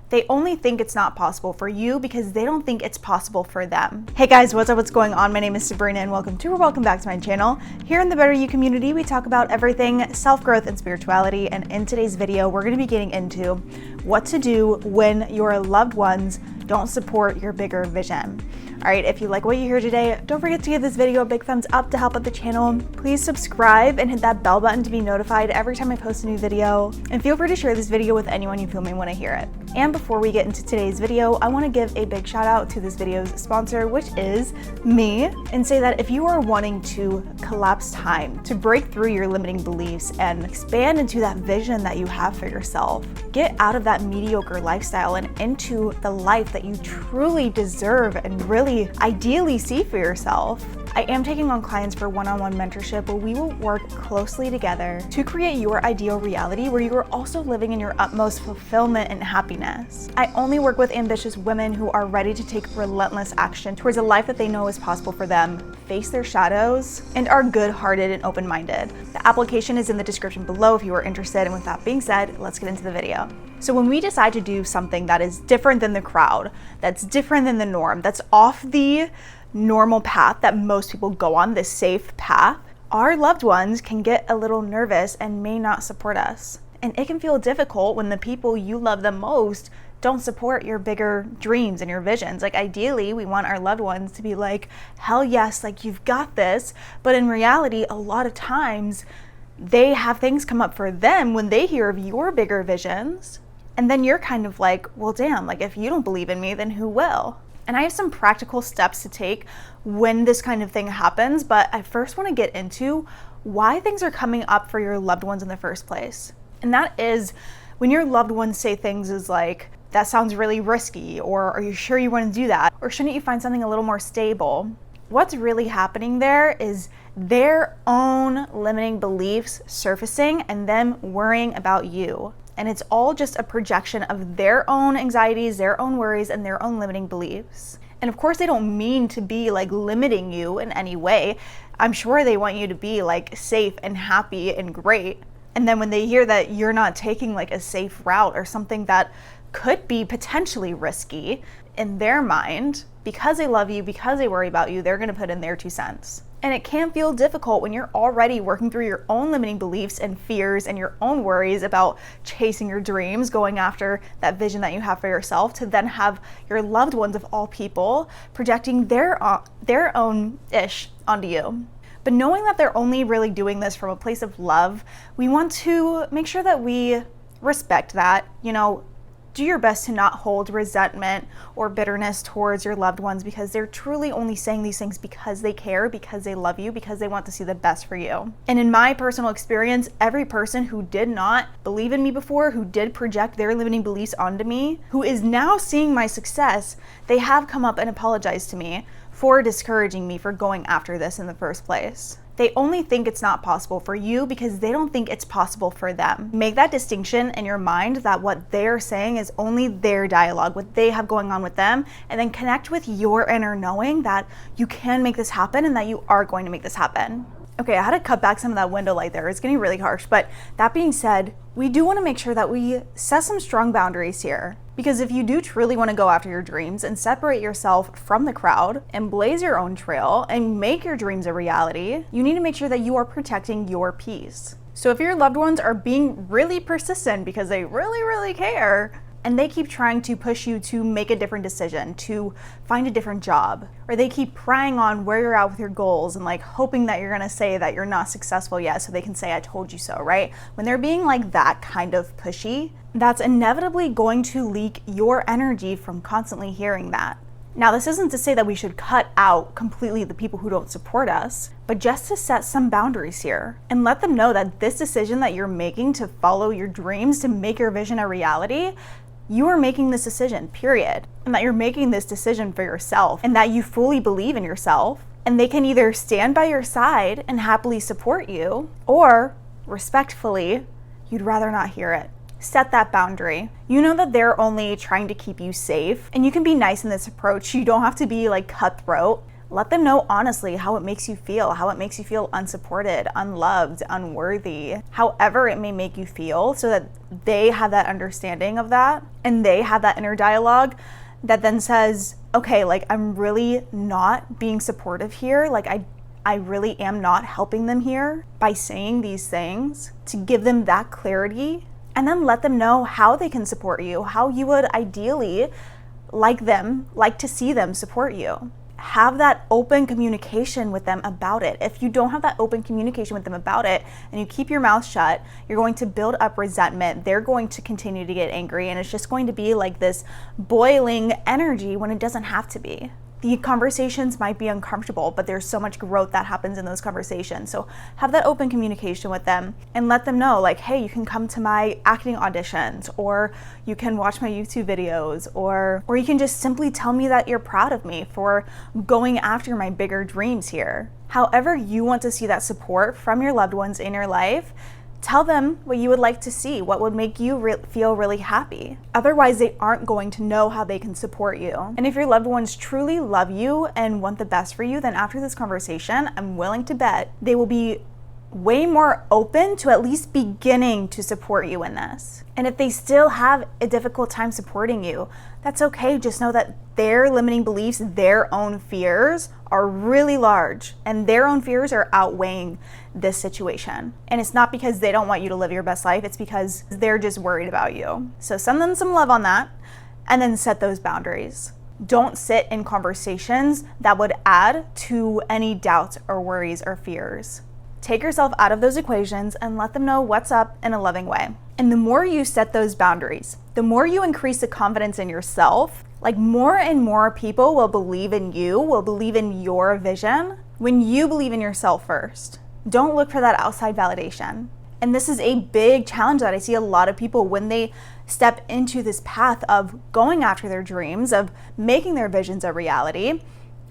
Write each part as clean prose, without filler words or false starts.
They only think it's not possible for you because they don't think it's possible for them. Hey guys, what's up? What's going on? My name is Sabrina and welcome back to my channel. Here in the Better You community, we talk about everything self-growth and spirituality. And in today's video, we're going to be getting into what to do when your loved ones don't support your bigger vision. All right, if you like what you hear today, don't forget to give this video a big thumbs up to help out the channel. Please subscribe and hit that bell button to be notified every time I post a new video. And feel free to share this video with anyone you feel may want to hear it. And before we get into today's video, I want to give a big shout out to this video's sponsor, which is me, and say that if you are wanting to collapse time, to break through your limiting beliefs and expand into that vision that you have for yourself, get out of that mediocre lifestyle and into the life that you truly deserve and really ideally see for yourself, I am taking on clients for one-on-one mentorship where we will work closely together to create your ideal reality where you are also living in your utmost fulfillment and happiness. I only work with ambitious women who are ready to take relentless action towards a life that they know is possible for them, face their shadows, and are good-hearted and open-minded. The application is in the description below if you are interested, and with that being said, let's get into the video. So when we decide to do something that is different than the crowd, that's different than the norm, that's off the normal path that most people go on, this safe path, our loved ones can get a little nervous and may not support us. And it can feel difficult when the people you love the most don't support your bigger dreams and your visions. Like ideally, we want our loved ones to be like, hell yes, like you've got this. But in reality, a lot of times they have things come up for them when they hear of your bigger visions. And then you're kind of like, well, damn, like if you don't believe in me, then who will? And I have some practical steps to take when this kind of thing happens, but I first want to get into why things are coming up for your loved ones in the first place. And that is when your loved ones say things as like, that sounds really risky, or are you sure you want to do that? Or shouldn't you find something a little more stable? What's really happening there is their own limiting beliefs surfacing and them worrying about you. And it's all just a projection of their own anxieties, their own worries, and their own limiting beliefs. And of course, they don't mean to be like limiting you in any way. I'm sure they want you to be like safe and happy and great. And then when they hear that you're not taking like a safe route or something that could be potentially risky, in their mind, because they love you, because they worry about you, they're gonna put in their 2 cents. And it can feel difficult when you're already working through your own limiting beliefs and fears and your own worries about chasing your dreams, going after that vision that you have for yourself, to then have your loved ones of all people projecting their own ish onto you. But knowing that they're only really doing this from a place of love, we want to make sure that we respect that, do your best to not hold resentment or bitterness towards your loved ones because they're truly only saying these things because they care, because they love you, because they want to see the best for you. And in my personal experience, every person who did not believe in me before, who did project their limiting beliefs onto me, who is now seeing my success, they have come up and apologized to me for discouraging me for going after this in the first place. They only think it's not possible for you because they don't think it's possible for them. Make that distinction in your mind that what they're saying is only their dialogue, what they have going on with them, and then connect with your inner knowing that you can make this happen and that you are going to make this happen. Okay, I had to cut back some of that window light there. It's getting really harsh, but that being said, we do want to make sure that we set some strong boundaries here. Because if you do truly want to go after your dreams and separate yourself from the crowd and blaze your own trail and make your dreams a reality, you need to make sure that you are protecting your peace. So if your loved ones are being really persistent because they really, really care, and they keep trying to push you to make a different decision, to find a different job, or they keep prying on where you're at with your goals and like hoping that you're gonna say that you're not successful yet so they can say, I told you so, right? When they're being like that kind of pushy, that's inevitably going to leak your energy from constantly hearing that. Now, this isn't to say that we should cut out completely the people who don't support us, but just to set some boundaries here and let them know that this decision that you're making to follow your dreams, to make your vision a reality, you are making this decision, period. And that you're making this decision for yourself and that you fully believe in yourself. And they can either stand by your side and happily support you, or respectfully, you'd rather not hear it. Set that boundary. You know that they're only trying to keep you safe, and you can be nice in this approach. You don't have to be like cutthroat. Let them know honestly how it makes you feel, how it makes you feel unsupported, unloved, unworthy, however it may make you feel, so that they have that understanding of that and they have that inner dialogue that then says, okay, like I'm really not being supportive here. Like I really am not helping them here by saying these things, to give them that clarity, and then let them know how they can support you, how you would ideally like to see them support you. Have that open communication with them about it. If you don't have that open communication with them about it and you keep your mouth shut, you're going to build up resentment. They're going to continue to get angry, and it's just going to be like this boiling energy when it doesn't have to be. The conversations might be uncomfortable, but there's so much growth that happens in those conversations. So have that open communication with them and let them know, like, hey, you can come to my acting auditions, or you can watch my YouTube videos, or you can just simply tell me that you're proud of me for going after my bigger dreams here. However you want to see that support from your loved ones in your life, tell them what you would like to see, what would make you feel really happy. Otherwise, they aren't going to know how they can support you. And if your loved ones truly love you and want the best for you, then after this conversation, I'm willing to bet they will be way more open to at least beginning to support you in this. And if they still have a difficult time supporting you, that's okay. Just know that their limiting beliefs, their own fears are really large, and their own fears are outweighing this situation. And it's not because they don't want you to live your best life, it's because they're just worried about you. So send them some love on that, and then set those boundaries. Don't sit in conversations that would add to any doubts or worries or fears. Take yourself out of those equations and let them know what's up in a loving way. And the more you set those boundaries, the more you increase the confidence in yourself, like more and more people will believe in you, will believe in your vision when you believe in yourself first. Don't look for that outside validation. And this is a big challenge that I see a lot of people when they step into this path of going after their dreams, of making their visions a reality,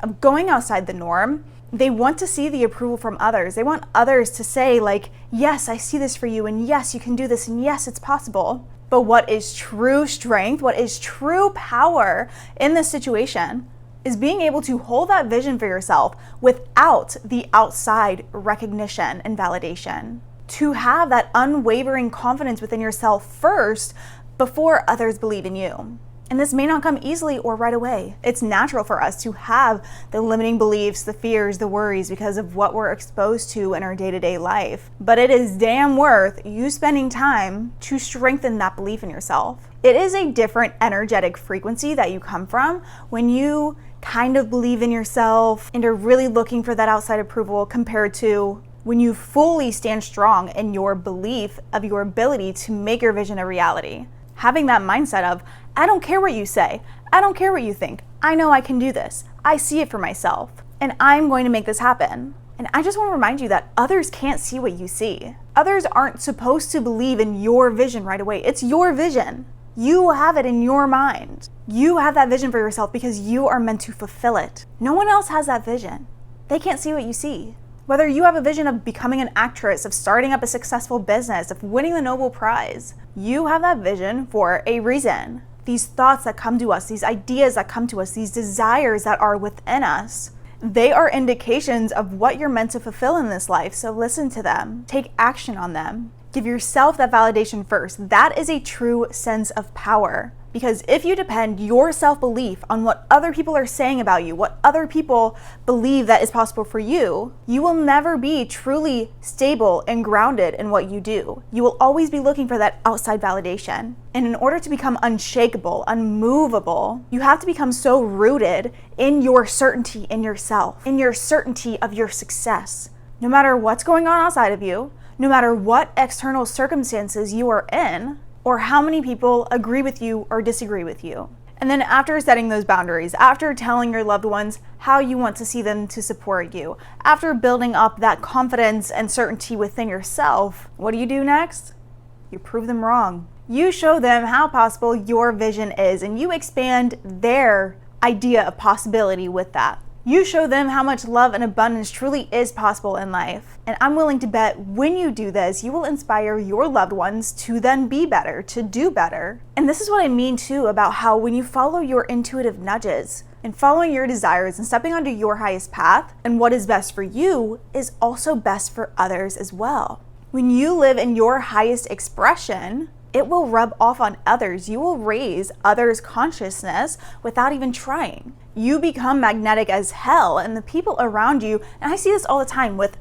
of going outside the norm. They want to see the approval from others. They want others to say, like, yes, I see this for you, and yes, you can do this, and yes, it's possible. But what is true strength, what is true power in this situation is being able to hold that vision for yourself without the outside recognition and validation. To have that unwavering confidence within yourself first before others believe in you. And this may not come easily or right away. It's natural for us to have the limiting beliefs, the fears, the worries because of what we're exposed to in our day-to-day life. But it is damn worth you spending time to strengthen that belief in yourself. It is a different energetic frequency that you come from when you kind of believe in yourself and are really looking for that outside approval, compared to when you fully stand strong in your belief of your ability to make your vision a reality. Having that mindset of, I don't care what you say, I don't care what you think, I know I can do this, I see it for myself, and I'm going to make this happen. And I just want to remind you that others can't see what you see. Others aren't supposed to believe in your vision right away. It's your vision. You have it in your mind. You have that vision for yourself because you are meant to fulfill it. No one else has that vision. They can't see what you see. Whether you have a vision of becoming an actress, of starting up a successful business, of winning the Nobel Prize, you have that vision for a reason. These thoughts that come to us, these ideas that come to us, these desires that are within us, they are indications of what you're meant to fulfill in this life. So listen to them, take action on them. Give yourself that validation first. That is a true sense of power. Because if you depend your self-belief on what other people are saying about you, what other people believe that is possible for you, you will never be truly stable and grounded in what you do. You will always be looking for that outside validation. And in order to become unshakable, unmovable, you have to become so rooted in your certainty in yourself, in your certainty of your success. No matter what's going on outside of you, no matter what external circumstances you are in, or how many people agree with you or disagree with you. And then after setting those boundaries, after telling your loved ones how you want to see them to support you, after building up that confidence and certainty within yourself, what do you do next? You prove them wrong. You show them how possible your vision is, and you expand their idea of possibility with that. You show them how much love and abundance truly is possible in life. And I'm willing to bet when you do this, you will inspire your loved ones to then be better, to do better. And this is what I mean too about how when you follow your intuitive nudges and following your desires and stepping onto your highest path, and what is best for you is also best for others as well. When you live in your highest expression, it will rub off on others. You will raise others' consciousness without even trying. You become magnetic as hell, and the people around you, and I see this all the time with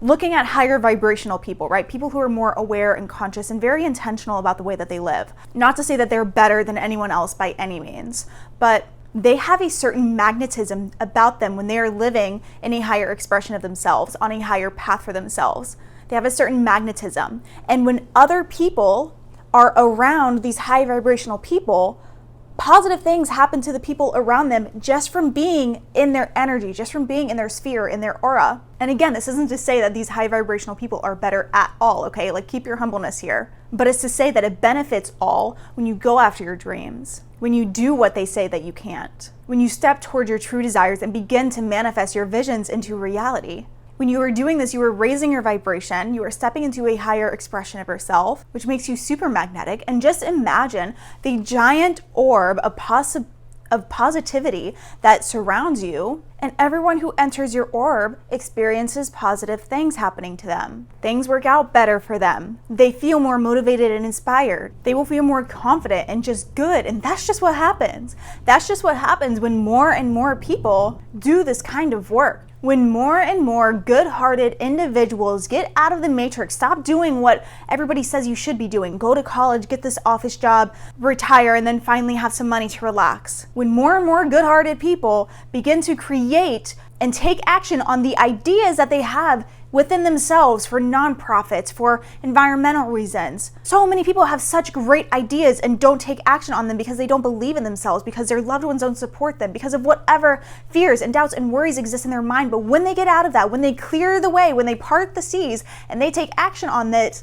looking at higher vibrational people, right? People who are more aware and conscious and very intentional about the way that they live. Not to say that they're better than anyone else by any means, but they have a certain magnetism about them when they are living in a higher expression of themselves, on a higher path for themselves. They have a certain magnetism. And when other people are around these high vibrational people, positive things happen to the people around them just from being in their energy, just from being in their sphere, in their aura. And again, this isn't to say that these high vibrational people are better at all, okay? Like, keep your humbleness here. But it's to say that it benefits all when you go after your dreams, when you do what they say that you can't, when you step toward your true desires and begin to manifest your visions into reality. When you are doing this, you are raising your vibration, you are stepping into a higher expression of yourself, which makes you super magnetic. And just imagine the giant orb of positivity that surrounds you, and everyone who enters your orb experiences positive things happening to them. Things work out better for them. They feel more motivated and inspired. They will feel more confident and just good. And that's just what happens. That's just what happens when more and more people do this kind of work. When more and more good-hearted individuals get out of the matrix, stop doing what everybody says you should be doing, go to college, get this office job, retire, and then finally have some money to relax. When more and more good-hearted people begin to create and take action on the ideas that they have within themselves for nonprofits, for environmental reasons. So many people have such great ideas and don't take action on them because they don't believe in themselves, because their loved ones don't support them, because of whatever fears and doubts and worries exist in their mind. But when they get out of that, when they clear the way, when they part the seas and they take action on that,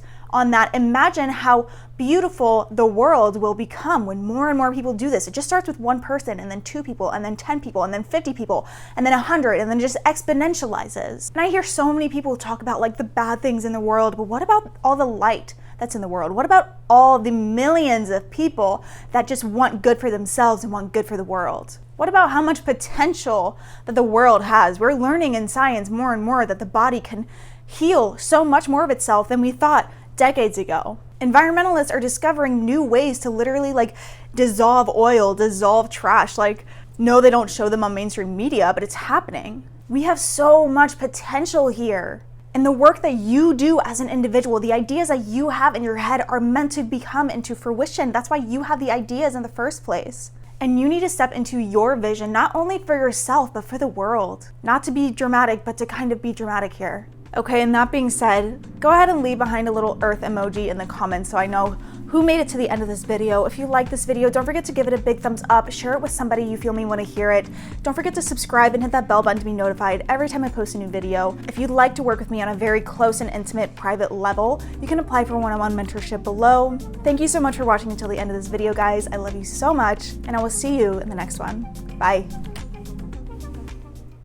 imagine how beautiful the world will become when more and more people do this. It just starts with one person, and then 2 people, and then 10 people, and then 50 people, and then 100, and then just exponentializes. And I hear so many people talk about like the bad things in the world, but what about all the light that's in the world? What about all the millions of people that just want good for themselves and want good for the world? What about how much potential that the world has? We're learning in science more and more that the body can heal so much more of itself than we thought decades ago. Environmentalists are discovering new ways to literally like dissolve oil, dissolve trash. Like, no, they don't show them on mainstream media, but it's happening. We have so much potential here. And the work that you do as an individual, the ideas that you have in your head are meant to become into fruition. That's why you have the ideas in the first place. And you need to step into your vision, not only for yourself, but for the world. Not to be dramatic, but to kind of be dramatic here. Okay, and that being said, go ahead and leave behind a little earth emoji in the comments so I know who made it to the end of this video. If you like this video, don't forget to give it a big thumbs up, share it with somebody you feel may want to hear it. Don't forget to subscribe and hit that bell button to be notified every time I post a new video. If you'd like to work with me on a very close and intimate private level, you can apply for one-on-one mentorship below. Thank you so much for watching until the end of this video, guys. I love you so much, and I will see you in the next one. Bye.